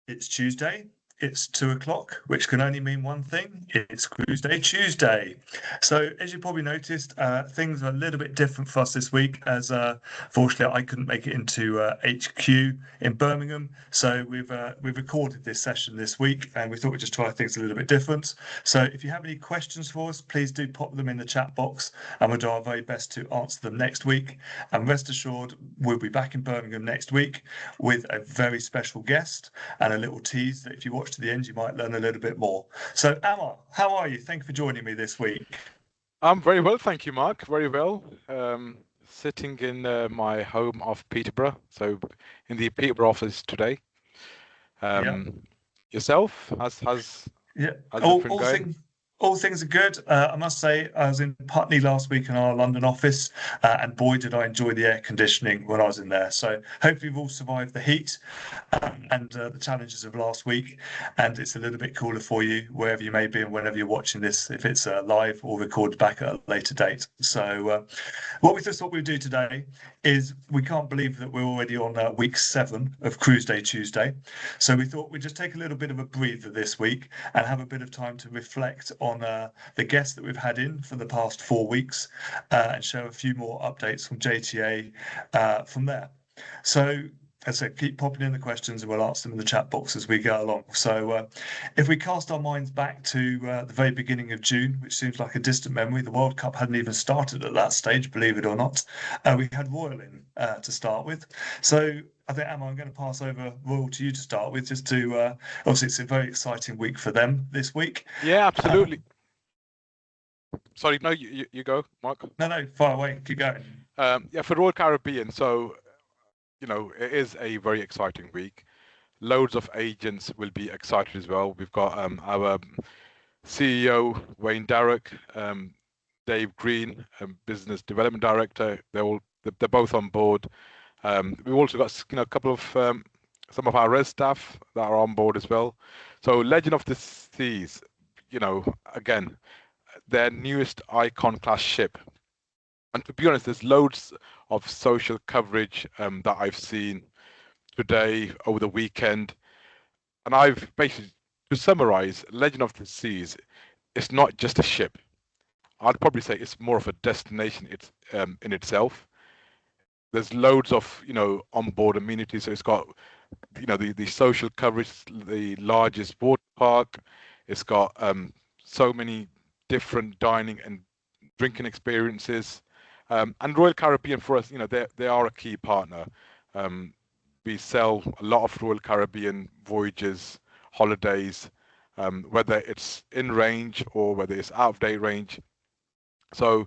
It's Tuesday. It's 2 o'clock, which can only mean one thing. It's Cruise Day Tuesday. So, as you probably noticed, things are a little bit different for us this week, as fortunately I couldn't make it into HQ in Birmingham. So we've recorded this session this week, and we thought we'd just try things a little bit different. So, if you have any questions for us, please do pop them in the chat box, and we'll do our very best to answer them next week. And rest assured, we'll be back in Birmingham next week with a very special guest and a little tease that if you watch to the end, you might learn a little bit more. So, Ahmar, how are you? Thank you for joining me this week. I'm very well, thank you, Mark. Very well. Sitting in my home of Peterborough, so in the Peterborough office today. Yeah, Yourself? How's yeah. everything going? All things are good. I must say, I was in Putney last week in our London office, and boy, did I enjoy the air conditioning when I was in there. So hopefully, we've all survived the heat and the challenges of last week. And it's a little bit cooler for you wherever you may be and whenever you're watching this, if it's live or recorded back at a later date. So, what we just thought we'd do today is we can't believe that we're already on week 7 of Cruise Day Tuesday. So we thought we'd just take a little bit of a breather this week and have a bit of time to reflect on the guests that we've had in for the past 4 weeks and share a few more updates from JTA from there. So, as I said, keep popping in the questions and we'll answer them in the chat box as we go along. So, if we cast our minds back to the very beginning of June, which seems like a distant memory, the World Cup hadn't even started at that stage, believe it or not. We had Royal in to start with. So, I think, Emma, I'm going to pass over Royal to you to start with, just to obviously it's a very exciting week for them this week. Yeah, absolutely. Sorry, no, you go, Mark. No, far away. Keep going. Yeah, for Royal Caribbean, so it is a very exciting week. Loads of agents will be excited as well. We've got our CEO Wayne Darroch, Dave Green, Business Development Director. They're both on board. We've also got a couple of some of our res staff that are on board as well. So Legend of the Seas, again, their newest icon class ship. And to be honest, there's loads of social coverage that I've seen today, over the weekend. And I've basically, to summarize, Legend of the Seas, it's not just a ship. I'd probably say it's more of a destination in itself. There's loads of, onboard amenities. So it's got, the social coverage, the largest water park. It's got so many different dining and drinking experiences. And Royal Caribbean for us, they are a key partner. We sell a lot of Royal Caribbean voyages, holidays, whether it's in range or whether it's out of date range. So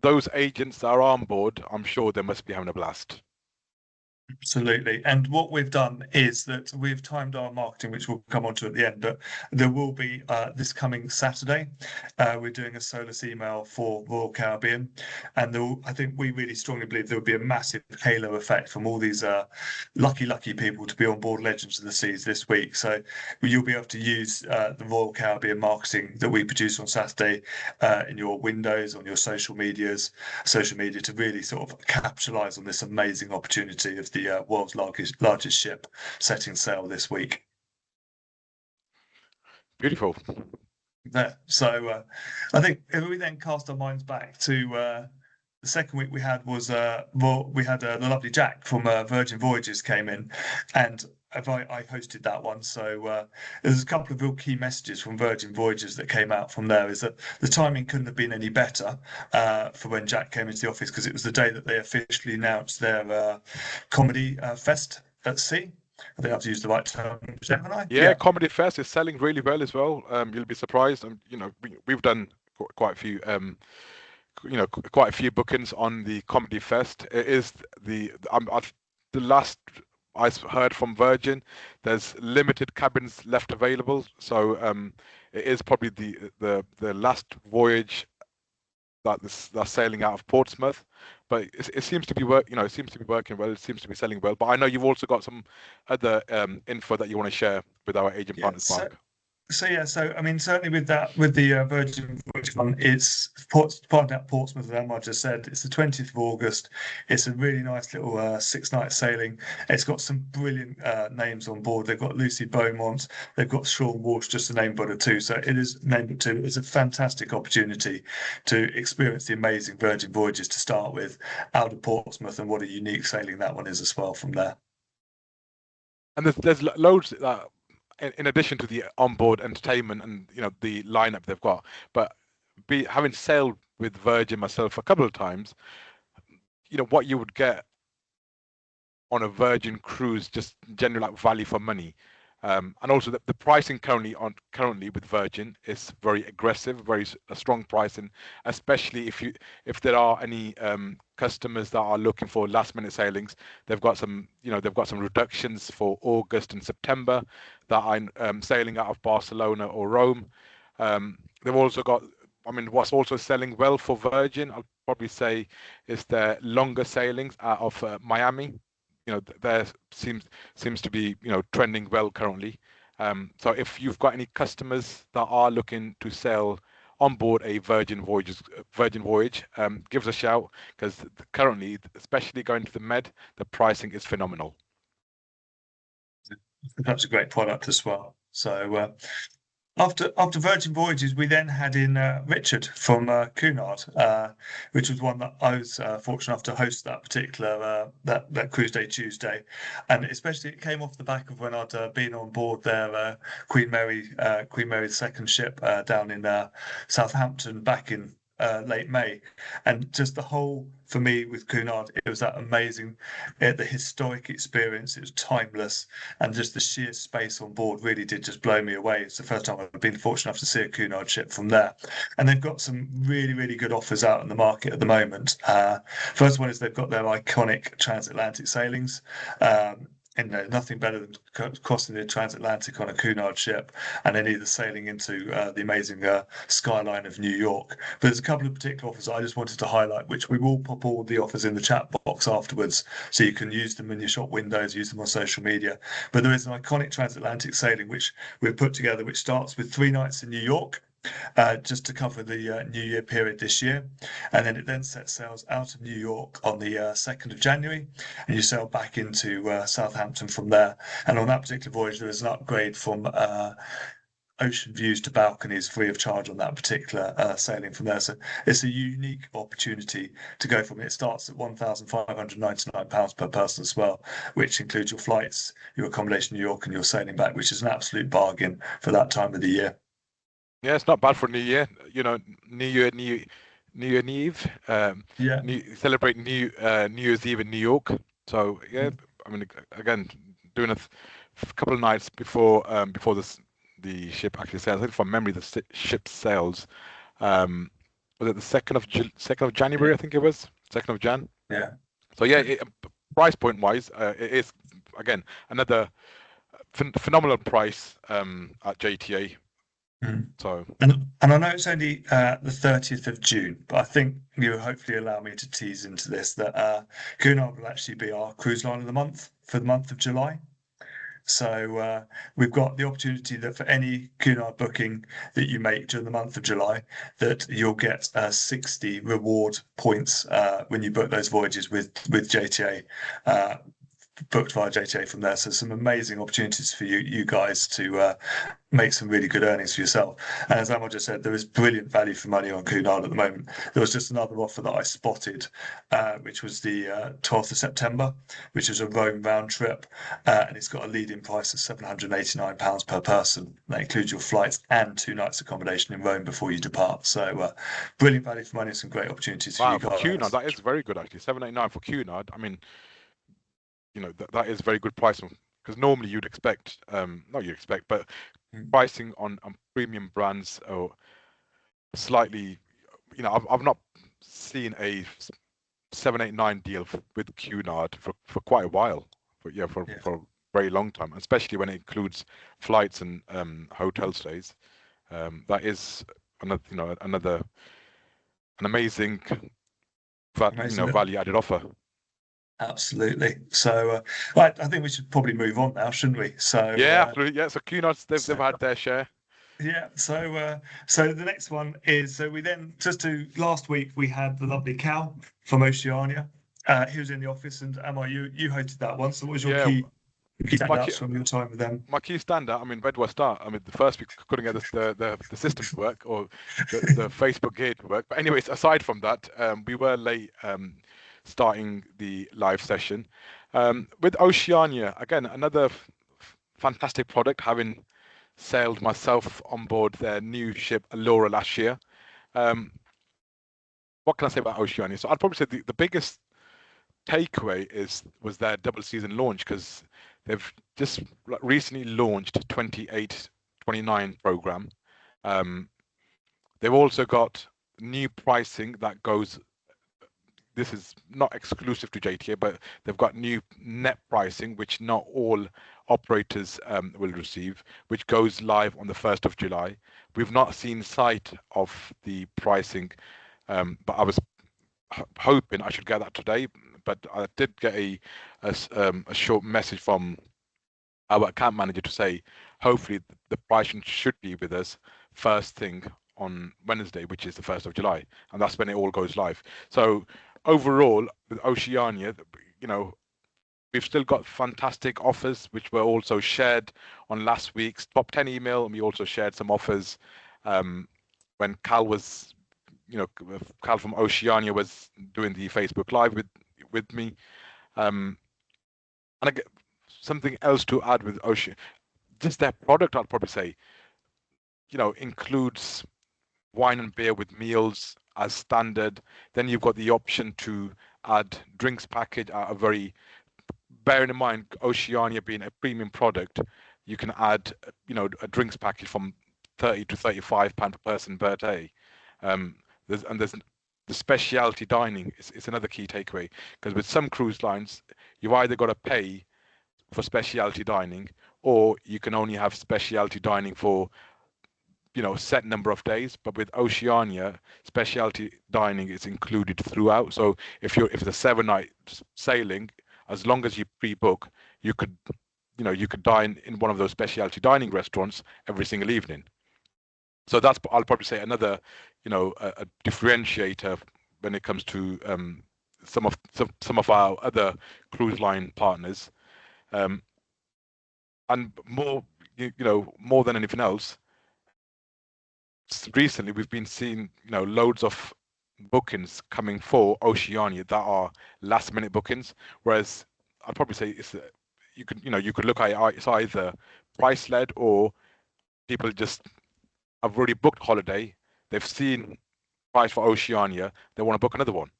those agents that are on board, I'm sure they must be having a blast. Absolutely. And what we've done is that we've timed our marketing, which we'll come on to at the end, but there will be this coming Saturday. We're doing a solus email for Royal Caribbean. And I think we really strongly believe there will be a massive halo effect from all these lucky people to be on board Legends of the Seas this week. So you'll be able to use the Royal Caribbean marketing that we produce on Saturday in your windows, on your social media to really sort of capitalize on this amazing opportunity of the world's largest ship setting sail this week. Beautiful. Yeah. So I think if we then cast our minds back to the second week we had was we had the lovely Jack from Virgin Voyages came in, and I hosted that one. So there's a couple of real key messages from Virgin Voyages that came out from there. Is that the timing couldn't have been any better for when Jack came into the office, because it was the day that they officially announced their comedy fest at sea. I think I've used the right term, haven't I? Yeah, Comedy Fest is selling really well as well. You'll be surprised. We've done quite a few, quite a few bookings on the Comedy Fest. It is the last I heard from Virgin. There's limited cabins left available, so it is probably the last voyage that's sailing out of Portsmouth, but it seems to be it seems to be working well. It seems to be selling well. But I know you've also got some other info that you want to share with our agent partners, Mark. So yeah, so I mean, certainly with the Virgin Voyage one, it's partly at Portsmouth, as Ahmar just said. It's the 20th of August. It's a really nice little 6 night sailing. It's got some brilliant names on board. They've got Lucy Beaumont, they've got Sean Walsh, just to name but two. So it is named but two. It's a fantastic opportunity to experience the amazing Virgin Voyages to start with out of Portsmouth, and what a unique sailing that one is as well from there. And there's loads that, in addition to the onboard entertainment and the lineup they've got, but having sailed with Virgin myself a couple of times, what you would get on a Virgin cruise, just generally like value for money. And also the pricing currently with Virgin is very aggressive, very strong pricing, especially if there are any customers that are looking for last minute sailings. They've got some reductions for August and September that are sailing out of Barcelona or Rome. They've also got, I mean, what's also selling well for Virgin, I'll probably say, is their longer sailings out of Miami. There seems to be trending well currently. So if you've got any customers that are looking to sail on board a Virgin Voyage, give us a shout, because currently, especially going to the Med, the pricing is phenomenal. That's a great product as well. So after Virgin Voyages, we then had in Richard from Cunard, which was one that I was fortunate enough to host that particular that Cruise Day Tuesday, and especially it came off the back of when I'd been on board their Queen Mary's second ship down in Southampton back in late May, and just the whole, for me with Cunard, it was that amazing, the historic experience. It was timeless, and just the sheer space on board really did just blow me away. It's the first time I've been fortunate enough to see a Cunard ship from there, and they've got some really good offers out in the market at the moment. First one is they've got their iconic transatlantic sailings. And nothing better than crossing the transatlantic on a Cunard ship and then either sailing into the amazing skyline of New York. But there's a couple of particular offers I just wanted to highlight, which we will pop all the offers in the chat box afterwards, so you can use them in your shop windows, use them on social media. But there is an iconic transatlantic sailing which we've put together, which starts with 3 nights in New York, just to cover the New Year period this year. And then it then sets sails out of New York on the 2nd of January, and you sail back into Southampton from there. And on that particular voyage, there is an upgrade from ocean views to balconies free of charge on that particular sailing from there. So it's a unique opportunity to go from it. It starts at £1,599 per person as well, which includes your flights, your accommodation in New York, and your sailing back, which is an absolute bargain for that time of the year. Yeah, it's not bad for New Year. New Year Eve. Celebrate New Year's Eve in New York. So yeah, I mean, again, doing a couple of nights before the ship actually sails. I think from memory, the ship sails. Was it the 2nd of January? I think it was 2nd of Jan. Yeah. So yeah, price point wise, it is again another phenomenal price at JTA. So and I know it's only the 30th of June, but I think you'll hopefully allow me to tease into this that Cunard will actually be our cruise line of the month for the month of July. So we've got the opportunity that for any Cunard booking that you make during the month of July, that you'll get 60 reward points when you book those voyages with JTA. Booked via JTA from there. So some amazing opportunities for you guys to make some really good earnings for yourself. And as Ahmar just said, there is brilliant value for money on Cunard at the moment. There was just another offer that I spotted, which was the 12th of September, which is a Rome round trip, and it's got a lead-in price of £789 per person. That includes your flights and 2 nights accommodation in Rome before you depart. So brilliant value for money and some great opportunities for you guys. For Cunard, that is very good actually. £789 for Cunard. I mean, that is very good pricing, because normally you'd expect, not you'd expect, but pricing on premium brands or slightly, I've not seen a 789 deal with Cunard for quite a while, for a very long time, especially when it includes flights and hotel stays. That is an amazing value added offer. Absolutely. So I think we should probably move on now, shouldn't we? So yeah, absolutely. Yeah. So Cunard's they've had their share. Yeah, so the next one is we then last week we had the lovely Cal from Oceania. He was in the office, and Ahmar, you hosted that one. So what was your Yeah, key my key, standouts from your time with them? my key standout. I mean, where do I start? I mean, the first week couldn't get the system to work or the Facebook gear to work. But anyways, aside from that, we were late starting the live session. With Oceania, again, another fantastic product, having sailed myself on board their new ship Allura last year. What can I say about Oceania? So I'd probably say the biggest takeaway was their double season launch, because they've just recently launched 28-29 program. They've also got new pricing that goes. This is not exclusive to JTA, but they've got new net pricing, which not all operators will receive, which goes live on the 1st of July. We've not seen sight of the pricing, but I was hoping I should get that today. But I did get a short message from our account manager to say, hopefully the pricing should be with us first thing on Wednesday, which is the 1st of July, and that's when it all goes live. So overall, with Oceania, we've still got fantastic offers, which were also shared on last week's top 10 email, and we also shared some offers when Cal was, Cal from Oceania was doing the Facebook Live with me. And I get something else to add with Ocean, just their product, I'd probably say, includes wine and beer with meals as standard. Then you've got the option to add drinks package at a very, bearing in mind Oceania being a premium product, you can add, a drinks package from 30 to 35 pound per person per day. There's the specialty dining is another key takeaway, because with some cruise lines, you've either got to pay for specialty dining, or you can only have specialty dining for set number of days. But with Oceania, specialty dining is included throughout. So if it's a 7-night sailing, as long as you pre-book, you could dine in one of those specialty dining restaurants every single evening. So that's, I'll probably say, another a differentiator when it comes to some of our other cruise line partners. And more more than anything else, recently we've been seeing loads of bookings coming for Oceania that are last minute bookings, whereas I'd probably say you could look at it, it's either price led, or people just have already booked holiday, they've seen price for Oceania, they want to book another one.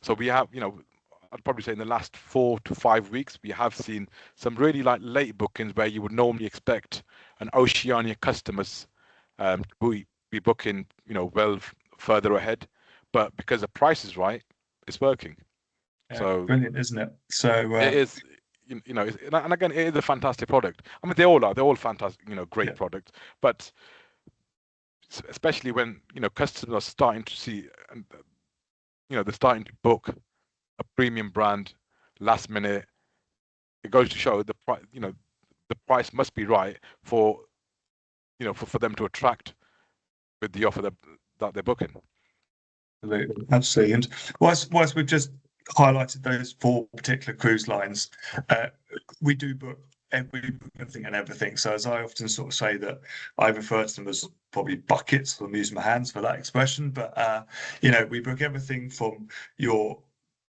So we have, I'd probably say in the last 4 to 5 weeks, we have seen some really late bookings where you would normally expect an Oceania customers to be booking, well further ahead, but because the price is right, it's working. Yeah, so brilliant, isn't it? So it is, and again, it is a fantastic product. I mean, they're all fantastic, great products, but especially when customers are starting to see, and they're starting to book a premium brand last minute, it goes to show the price. The price must be right for for them to attract with the offer that they're booking. Absolutely. And whilst we've just highlighted those 4 particular cruise lines, we do book everything and everything. So as I often sort of say, that I refer to them as probably buckets, I'm using my hands for that expression, but we book everything from your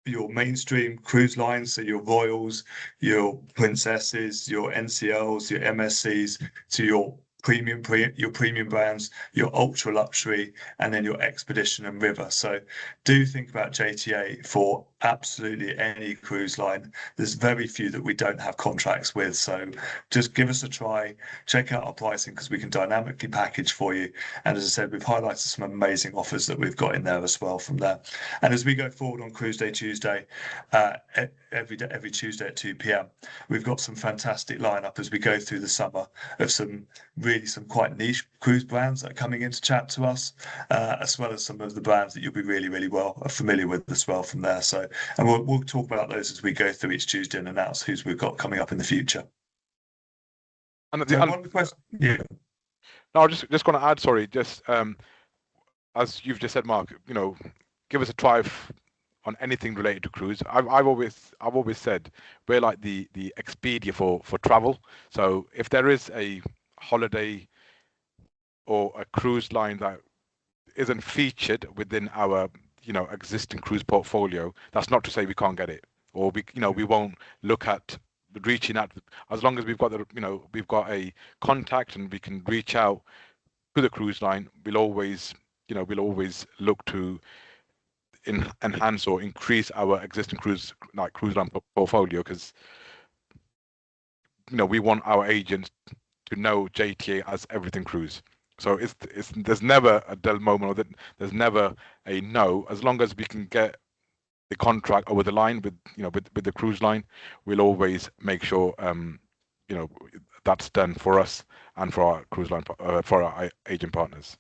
mainstream cruise lines, so your Royals, your Princesses, your NCLs, your MSCs, to your premium brands, your ultra luxury, and then your expedition and river. So do think about JTA for absolutely any cruise line. There's very few that we don't have contracts with, so just give us a try, check out our pricing, because we can dynamically package for you. And as I said, we've highlighted some amazing offers that we've got in there as well from there. And as we go forward on Cruise Day Tuesday, every Tuesday at 2 p.m, we've got some fantastic lineup as we go through the summer of some quite niche cruise brands that are coming in to chat to us, as well as some of the brands that you'll be really, really familiar with as well from there. So, and we'll talk about those as we go through each Tuesday and announce who's we've got coming up in the future. And one question, yeah. No, just going to add, sorry, just as you've just said, Mark, give us a try on anything related to cruise. I've always said we're like the Expedia for travel. So if there is a holiday or a cruise line that isn't featured within our existing cruise portfolio, that's not to say we can't get it, or we won't look at reaching out. As long as we've got we've got a contact and we can reach out to the cruise line, we'll always look to enhance or increase our existing cruise line portfolio, because we want our agents to know JTA as everything cruise. So it's there's never a dull moment, or there's never a no. As long as we can get the contract over the line with with the cruise line, we'll always make sure that's done for us and for our cruise line for our agent partners.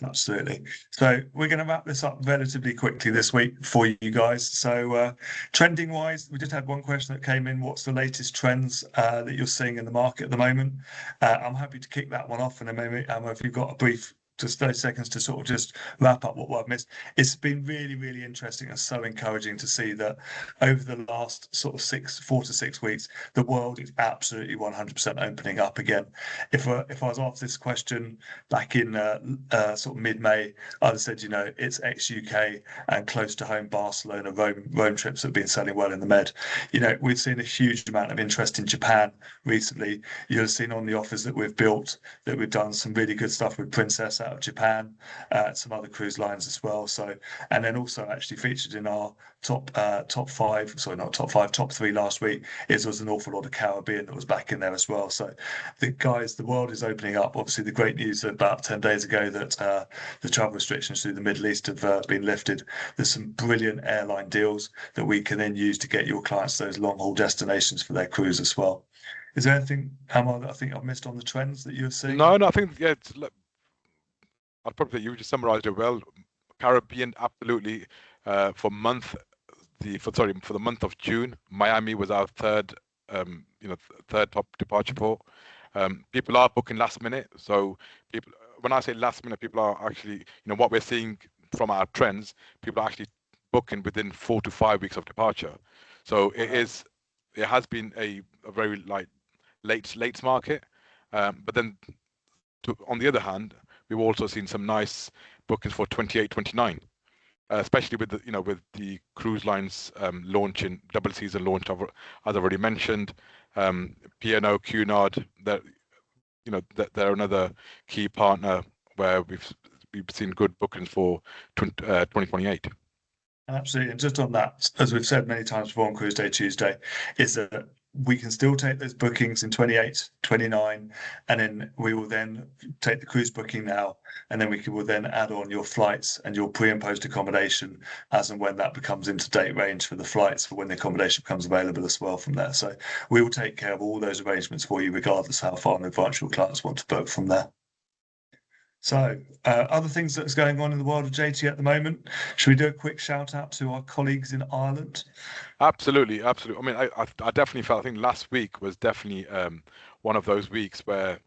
Absolutely. So we're going to wrap this up relatively quickly this week for you guys. So trending wise, we just had one question that came in. What's the latest trends that you're seeing in the market at the moment? I'm happy to kick that one off, and then maybe if you've got a brief, just 30 seconds to sort of just wrap up what I've missed. It's been really, really interesting and so encouraging to see that over the last sort of 4 to 6 weeks, the world is absolutely 100% opening up again. If I was asked this question back in sort of mid-May, I'd have said, it's ex-UK and close to home Barcelona, Rome trips have been selling well in the Med. We've seen a huge amount of interest in Japan recently. You'll have seen on the offers that we've built that we've done some really good stuff with Princess out of Japan, some other cruise lines as well. So, and then also actually featured in our top 5, sorry, not top 5, top 3 last week, was an awful lot of Caribbean that was back in there as well. So, the world is opening up. Obviously, the great news about 10 days ago that the travel restrictions through the Middle East have been lifted. There's some brilliant airline deals that we can then use to get your clients those long haul destinations for their cruise as well. Is there anything, Ahmar, that I think I've missed on the trends that you're seeing? No, I think I'd probably say you just summarized it well. Caribbean, absolutely. For the month of June, Miami was our third top departure port. People are booking last minute. So when I say last minute, people are actually, what we're seeing from our trends, people are actually booking within 4 to 5 weeks of departure. So it has been a very late market. But then on the other hand, we've also seen some nice bookings for 28, 29, especially with the cruise lines launching, double season launch, as I've already mentioned. P&O, Cunard, they're another key partner where we've seen good bookings for 2028. Absolutely. And just on that, as we've said many times before on Cruise Day Tuesday, is that we can still take those bookings in 28, 29, and then we will then take the cruise booking now, and then will then add on your flights and your pre and post accommodation as and when that becomes into date range for the flights for when the accommodation becomes available as well from there. So we will take care of all those arrangements for you, regardless how far in advance your clients want to book from there. So, other things that's going on in the world of JT at the moment. Should we do a quick shout out to our colleagues in Ireland? Absolutely. I mean, I definitely felt. I think last week was definitely one of those weeks where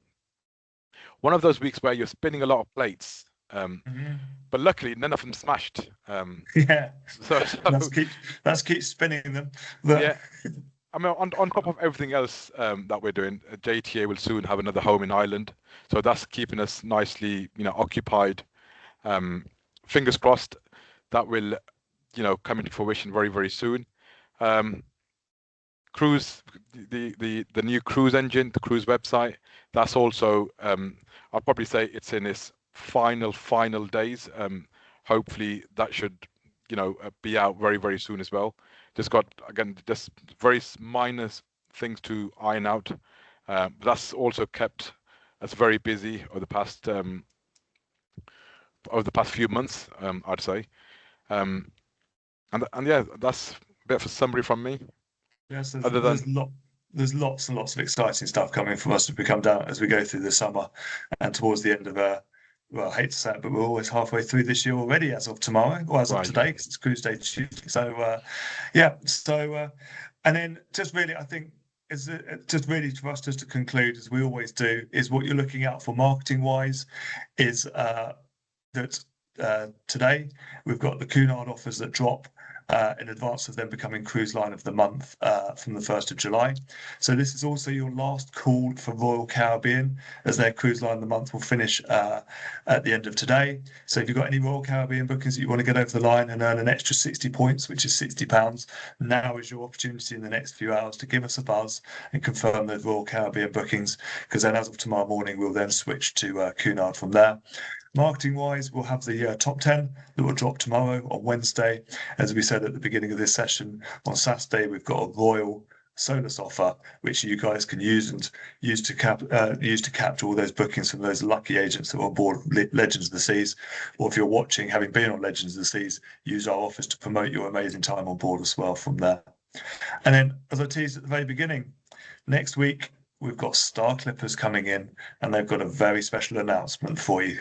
you're spinning a lot of plates, but luckily none of them smashed. Yeah. So let's keep spinning them. Yeah. I mean, on top of everything else that we're doing, JTA will soon have another home in Ireland, so that's keeping us nicely, occupied. Fingers crossed that will, come into fruition very, very soon. Cruise, the new cruise engine, the cruise website, that's also, I'll probably say it's in its final days. Hopefully that should, be out very, very soon as well. Just very minor things to iron out. But that's also kept us very busy over the past few months, I'd say. And yeah, that's a bit of a summary from me. Yes, there's lots and lots of exciting stuff coming from us as we come down as we go through the summer and towards the end of well, I hate to say it, but we're always halfway through this year already as of tomorrow, or as of today, because it's Cruise Day Tuesday. So, yeah. So, and then just really, I think is just really for us just to conclude, as we always do, is what you're looking out for marketing wise is that today we've got the Cunard offers that drop in advance of them becoming Cruise Line of the Month from the 1st of July. So this is also your last call for Royal Caribbean, as their Cruise Line of the Month will finish at the end of today. So if you've got any Royal Caribbean bookings that you want to get over the line and earn an extra 60 points, which is £60, now is your opportunity in the next few hours to give us a buzz and confirm those Royal Caribbean bookings, because then as of tomorrow morning, we'll then switch to Cunard from there. Marketing wise, we'll have the top 10 that will drop tomorrow on Wednesday. As we said at the beginning of this session, on Saturday, we've got a Royal Solus offer, which you guys can use to capture all those bookings from those lucky agents that are on board Legends of the Seas. Or if you're watching, having been on Legends of the Seas, use our offers to promote your amazing time on board as well from there. And then, as I teased at the very beginning, next week we've got Star Clippers coming in, and they've got a very special announcement for you.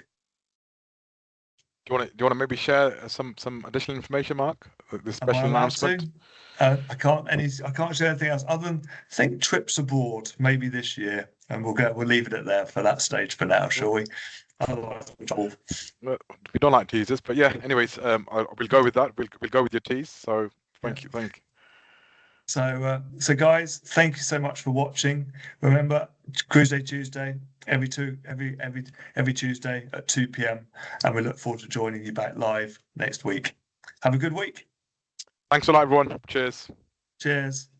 Do you want to maybe share some additional information, Mark? The special announcement. I can't share anything else other than think trips abroad maybe this year, and we'll leave it at there for that stage for now, shall we? Otherwise, we don't like teasers, but yeah. Anyways, we'll go with that. We'll go with your tease. So thank you. So guys, thank you so much for watching. Remember, Cruise Day Tuesday every Tuesday at 2 p.m. and we look forward to joining you back live next week. Have a good week. Thanks a lot, everyone. Cheers. Cheers.